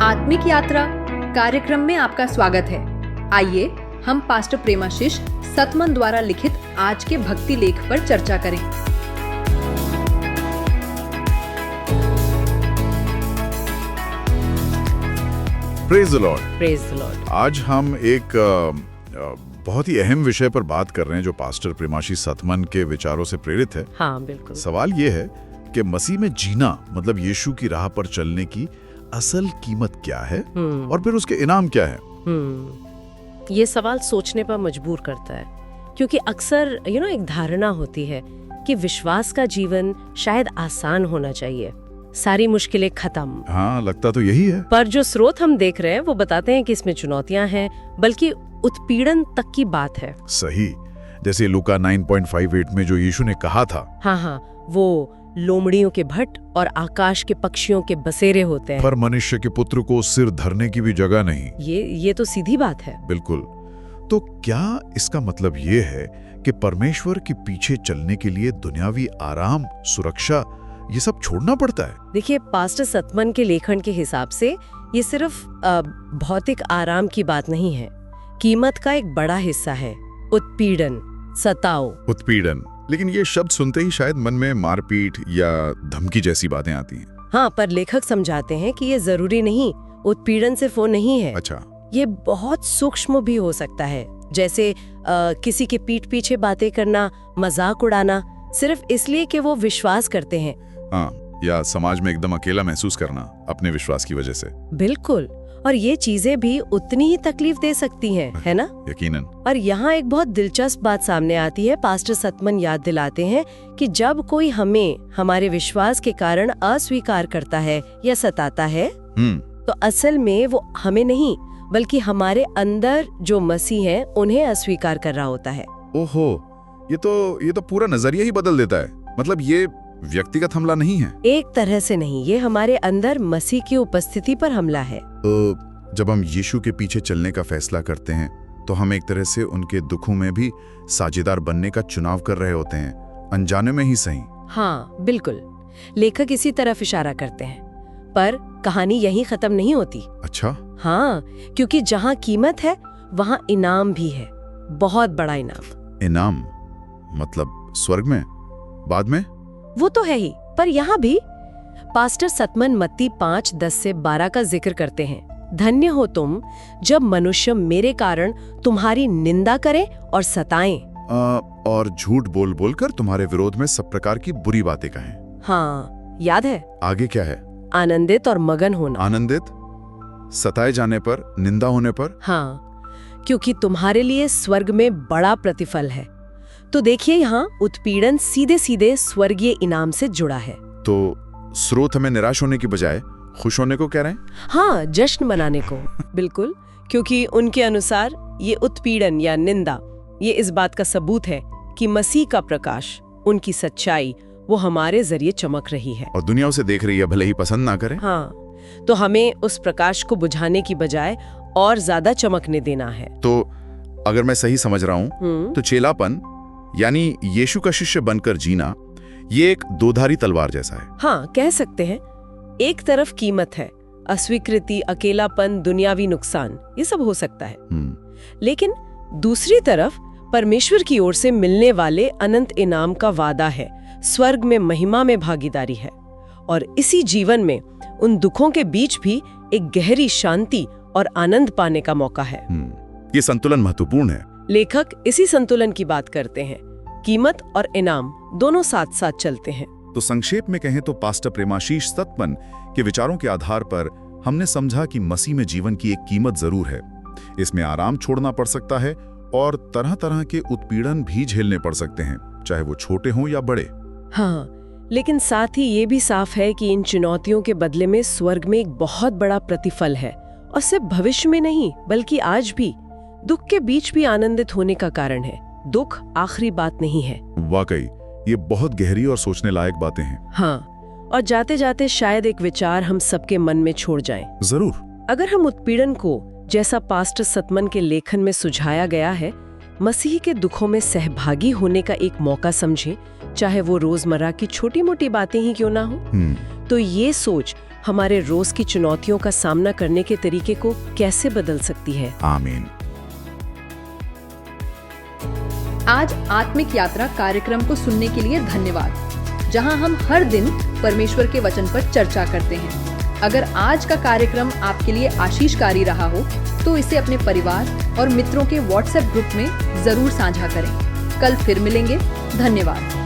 आत्मिक यात्रा कार्यक्रम में आपका स्वागत है। आइए हम पास्टर प्रेमाशीष सतमन द्वारा लिखित आज के भक्ति लेख पर चर्चा करें। Praise the Lord. Praise the Lord. आज हम एक बहुत ही अहम विषय पर बात कर रहे हैं जो पास्टर प्रेमाशीष सतमन के विचारों से प्रेरित है। हाँ, बिल्कुल। सवाल ये है कि मसीह में जीना मतलब यीशु की राह पर चलने की असल कीमत क्या है और फिर उसके इनाम क्या है। ये सवाल सोचने पर मजबूर करता है, क्योंकि अक्सर एक धारणा होती है कि विश्वास का जीवन शायद आसान होना चाहिए, सारी मुश्किलें खत्म। हाँ, लगता तो यही है। पर जो स्रोत हम देख रहे हैं वो बताते हैं कि इसमें चुनौतियां हैं, बल्कि उत्पीड़न तक की बात है। सही, जैसे लूका 9:58 में जो यीशु ने कहा था। हाँ, वो लोमड़ियों के भट्ट और आकाश के पक्षियों के बसेरे होते हैं, पर मनुष्य के पुत्र को सिर धरने की भी जगह नहीं। ये तो सीधी बात है। बिल्कुल। तो क्या इसका मतलब ये है कि परमेश्वर के पीछे चलने के लिए दुनियावी आराम, सुरक्षा, ये सब छोड़ना पड़ता है? देखिए, पास्टर सतमन के लेखन के हिसाब से ये सिर्फ भौतिक आराम की बात नहीं है। कीमत का एक बड़ा हिस्सा है उत्पीड़न, सताओ। उत्पीड़न, लेकिन ये शब्द सुनते ही शायद मन में मारपीट या धमकी जैसी बातें आती हैं। हाँ, पर लेखक समझाते हैं कि ये जरूरी नहीं, उत्पीड़न सिर्फ वो नहीं है। अच्छा। ये बहुत सूक्ष्म भी हो सकता है, जैसे किसी के पीठ पीछे बातें करना, मजाक उड़ाना, सिर्फ इसलिए कि वो विश्वास करते हैं। हाँ, या समाज में एकदम अकेला महसूस करना अपने विश्वास की वजह से। बिल्कुल, और ये चीजें भी उतनी ही तकलीफ दे सकती हैं, है ना? यकीनन। और यहाँ एक बहुत दिलचस्प बात सामने आती है। पास्टर सतमन याद दिलाते हैं कि जब कोई हमें हमारे विश्वास के कारण अस्वीकार करता है या सताता है, तो असल में वो हमें नहीं, बल्कि हमारे अंदर जो मसीह हैं उन्हें अस्वीकार कर रहा होता है। ओहो, ये तो पूरा नजरिया ही बदल देता है। मतलब ये व्यक्तिगत हमला नहीं है। एक तरह से नहीं, ये हमारे अंदर मसीह की उपस्थिति पर हमला है। तो जब हम यीशु के पीछे चलने का फैसला करते हैं तो हम एक तरह से उनके दुखों में भी साझेदार बनने का चुनाव कर रहे होते हैं, अनजाने में ही सही। हाँ, बिल्कुल। लेखक इसी तरफ इशारा करते हैं, पर कहानी यहीं खत्म नहीं होती। अच्छा। हाँ, क्योंकि जहाँ कीमत है वहाँ इनाम भी है, बहुत बड़ा इनाम। इनाम मतलब स्वर्ग में, बाद में? वो तो है ही, पर यहाँ भी पास्टर सतमन मत्ती 5:10-12 का जिक्र करते हैं। धन्य हो तुम जब मनुष्य मेरे कारण तुम्हारी निंदा करें और सताएं, और झूठ बोल बोलकर तुम्हारे विरोध में सब प्रकार की बुरी बातें कहें। हाँ, याद है? आगे क्या है? आनंदित और मगन होना। आनंदित, सताए जाने पर, निंदा होने पर? हाँ, क्योंकि तुम्हारे लिए स्वर्ग में बड़ा प्रतिफल है। तो देखिए, यहाँ उत्पीड़न सीधे सीधे स्वर्गीय इनाम से जुड़ा है। तो स्रोत हमें निराश होने की बजाय खुश होने को कह रहे हैं? हाँ, जश्न मनाने को। बिल्कुल, क्योंकि उनके अनुसार ये उत्पीड़न या निंदा ये इस बात का सबूत है कि मसीह का प्रकाश, उनकी सच्चाई, वो हमारे जरिए चमक रही है और दुनिया उसे देख रही है, भले ही पसंद ना करे। हाँ, तो हमें उस प्रकाश को बुझाने की बजाय और ज्यादा चमकने देना है। तो अगर मैं सही समझ रहा हूँ तो चेलापन यानी यीशु का शिष्य बनकर जीना, ये एक दोधारी तलवार जैसा है। हाँ, कह सकते हैं। एक तरफ कीमत है, अस्वीकृति, अकेलापन, दुनियावी नुकसान, ये सब हो सकता है। लेकिन दूसरी तरफ परमेश्वर की ओर से मिलने वाले अनंत इनाम का वादा है, स्वर्ग में महिमा में भागीदारी है, और इसी जीवन में उन दुखों के बीच भी एक गहरी शांति और आनंद पाने का मौका है। ये संतुलन महत्वपूर्ण है। लेखक इसी संतुलन की बात करते हैं। कीमत और इनाम दोनों साथ साथ चलते हैं। तो संक्षेप में कहें तो पास्टर प्रेमाशीष सतमन के विचारों के आधार पर हमने समझा कि मसीह में जीवन की एक कीमत जरूर है। इसमें आराम छोड़ना पड़ सकता है और तरह तरह के उत्पीड़न भी झेलने पड़ सकते हैं, चाहे वो छोटे हों या बड़े। हाँ, लेकिन साथ ही ये भी साफ है कि इन चुनौतियों के बदले में स्वर्ग में एक बहुत बड़ा प्रतिफल है, और सिर्फ भविष्य में नहीं बल्कि आज भी। दुख के बीच भी आनंदित होने का कारण है। दुख आखिरी बात नहीं है। वाकई ये बहुत गहरी और सोचने लायक बातें हैं। हाँ, और जाते जाते शायद एक विचार हम सबके मन में छोड़ जाएं। जरूर। अगर हम उत्पीड़न को, जैसा पास्टर सतमन के लेखन में सुझाया गया है, मसीह के दुखों में सहभागी होने का एक मौका समझें, चाहे वो रोजमर्रा की छोटी मोटी बातें ही क्यों ना हो, तो ये सोच हमारे रोज की चुनौतियों का सामना करने के तरीके को कैसे बदल सकती है। आमीन। आज आत्मिक यात्रा कार्यक्रम को सुनने के लिए धन्यवाद, जहां हम हर दिन परमेश्वर के वचन पर चर्चा करते हैं। अगर आज का कार्यक्रम आपके लिए आशीषकारी रहा हो तो इसे अपने परिवार और मित्रों के व्हाट्सएप ग्रुप में जरूर साझा करें। कल फिर मिलेंगे। धन्यवाद।